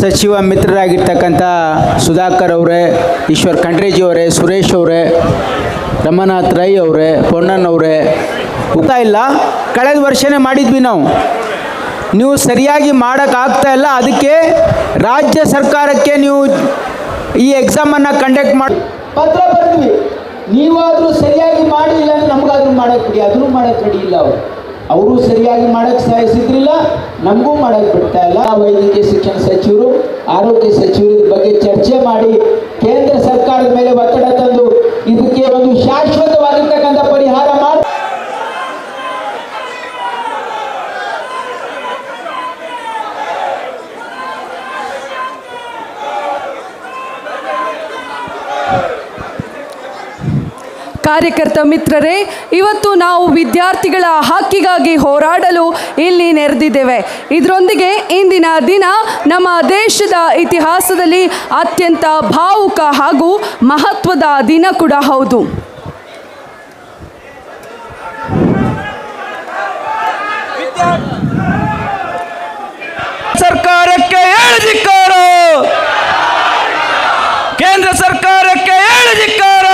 ಸಚಿವ ಮಿತ್ರರಾಗಿರ್ತಕ್ಕಂಥ ಸುಧಾಕರ್ ಅವರೇ, ಈಶ್ವರ್ ಖಂಡ್ರೇಜಿ ಅವರೇ, ಸುರೇಶ್ ಅವರೇ, ರಮನಾಥ್ ರೈ ಅವರೇ, ಪೊನ್ನನ್ ಅವರೇ ಇಲ್ಲ, ಕಳೆದ ವರ್ಷನೇ ಮಾಡಿದ್ವಿ ನಾವು. ನೀವು ಸರಿಯಾಗಿ ಮಾಡೋಕ್ಕಾಗ್ತಾ ಇಲ್ಲ, ಅದಕ್ಕೆ ರಾಜ್ಯ ಸರ್ಕಾರಕ್ಕೆ ನೀವು ಈ ಎಕ್ಸಾಮನ್ನು ಕಂಡಕ್ಟ್ ಮಾಡಿ ಪತ್ರ ಬರೆದ್ವಿ. ನೀವಾದರೂ ಸರಿಯಾಗಿ ಮಾಡಿಲ್ಲ ಅಂದರೆ ನಮಗಾದ್ರೂ ಮಾಡೋಕ್ಕೆ ಬಿಡಿ, ಅದನ್ನು ಮಾಡೋಕ್ಕೆ ರೆಡಿ ಇಲ್ಲ ಅವರು ಸರಿಯಾಗಿ ಮಾಡೋಕ್ಕೆ ಸಹಿಸಿದ್ರಿಲ್ಲ, ನಮಗೂ ಮಾಡೋಕ್ಕೆ ಬಿಡ್ತಾ ಇಲ್ಲ. ವೈದ್ಯಕೀಯ ಶಿಕ್ಷಣ ಸಚಿವರು, ಆರೋಗ್ಯ ಸಚಿವರು ಇದ್ರ ಬಗ್ಗೆ ಚರ್ಚೆ ಮಾಡಿ ಕೇಂದ್ರ ಸರ್ಕಾರದ ಮೇಲೆ ಒತ್ತಡ ತಂದು ಇದಕ್ಕೆ ಒಂದು ಶಾಶ್ವತವಾಗಿರ್ತಕ್ಕಂಥ ಪರಿಹಾರ ಮಾಡಿ. ಕಾರ್ಯಕರ್ತ ಮಿತ್ರರೇ, ಇವತ್ತು ನಾವು ವಿದ್ಯಾರ್ಥಿಗಳ ಹಕ್ಕಿಗಾಗಿ ಹೋರಾಡಲು ಇಲ್ಲಿ ನೆರೆದಿದ್ದೇವೆ. ಇದರೊಂದಿಗೆ ಇಂದಿನ ದಿನ ನಮ್ಮ ದೇಶದ ಇತಿಹಾಸದಲ್ಲಿ ಅತ್ಯಂತ ಭಾವುಕ ಹಾಗೂ ಮಹತ್ವದ ದಿನ ಕೂಡ ಹೌದು. ಸರ್ಕಾರಕ್ಕೆ ಹೇಳಿದಿಕ್ಕಾರ, ಕೇಂದ್ರ ಸರ್ಕಾರಕ್ಕೆ ಹೇಳಿದಿಕ್ಕಾರ.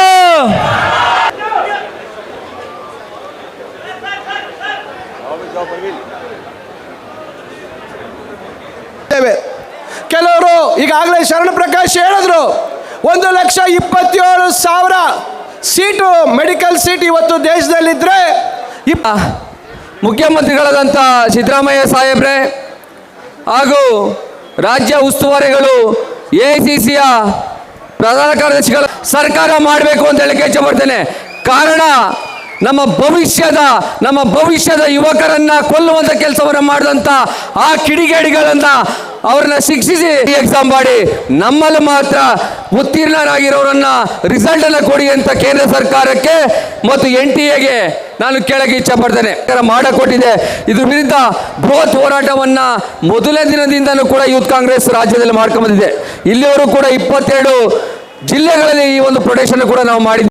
ಕೆಲವರು ಈಗಾಗಲೇ ಶರಣ ಪ್ರಕಾಶ್ ಹೇಳಿದ್ರು, 1,27,000 ಸೀಟು ಮೆಡಿಕಲ್ ಸೀಟ್ ಇವತ್ತು ದೇಶದಲ್ಲಿದ್ದರೆ ಮುಖ್ಯಮಂತ್ರಿಗಳಾದಂಥ ಸಿದ್ದರಾಮಯ್ಯ ಸಾಹೇಬ್ರೆ ಹಾಗೂ ರಾಜ್ಯ ಉಸ್ತುವಾರಿಗಳು, AICCಯ ಪ್ರಧಾನ ಕಾರ್ಯದರ್ಶಿಗಳು ಸರ್ಕಾರ ಮಾಡಬೇಕು ಅಂತ ಹೇಳಿ ಇಚ್ಛೆ ಪಡ್ತೇನೆ. ಕಾರಣ ನಮ್ಮ ಭವಿಷ್ಯದ ಯುವಕರನ್ನ ಕೊಲ್ಲುವಂಥ ಕೆಲಸವನ್ನು ಮಾಡಿದಂಥ ಆ ಕಿಡಿಗೇಡಿಗಳನ್ನ ಅವ್ರನ್ನ ಶಿಕ್ಷಿಸಿ ಎಕ್ಸಾಮ್ ಮಾಡಿ ನಮ್ಮಲ್ಲಿ ಮಾತ್ರ ಉತ್ತೀರ್ಣರಾಗಿರೋರನ್ನ ರಿಸಲ್ಟ್ ಅನ್ನು ಕೊಡಿ ಅಂತ ಕೇಂದ್ರ ಸರ್ಕಾರಕ್ಕೆ ಮತ್ತು NTA ನಾನು ಕೇಳಕ್ಕೆ ಇಚ್ಛೆ ಪಡ್ತೇನೆ. ಮಾಡಿಕೊಟ್ಟಿದೆ. ಇದ್ರ ವಿರುದ್ಧ ಬೃಹತ್ ಹೋರಾಟವನ್ನ ಮೊದಲನೇ ದಿನದಿಂದಲೂ ಕೂಡ ಯೂತ್ ಕಾಂಗ್ರೆಸ್ ರಾಜ್ಯದಲ್ಲಿ ಮಾಡ್ಕೊಂಡ್ಬಂದಿದೆ. ಇಲ್ಲಿವರು ಕೂಡ 22 ಜಿಲ್ಲೆಗಳಲ್ಲಿ ಈ ಒಂದು ಪ್ರೊಟೆಕ್ಷನ್ ಕೂಡ ನಾವು ಮಾಡಿದ್ದೀವಿ.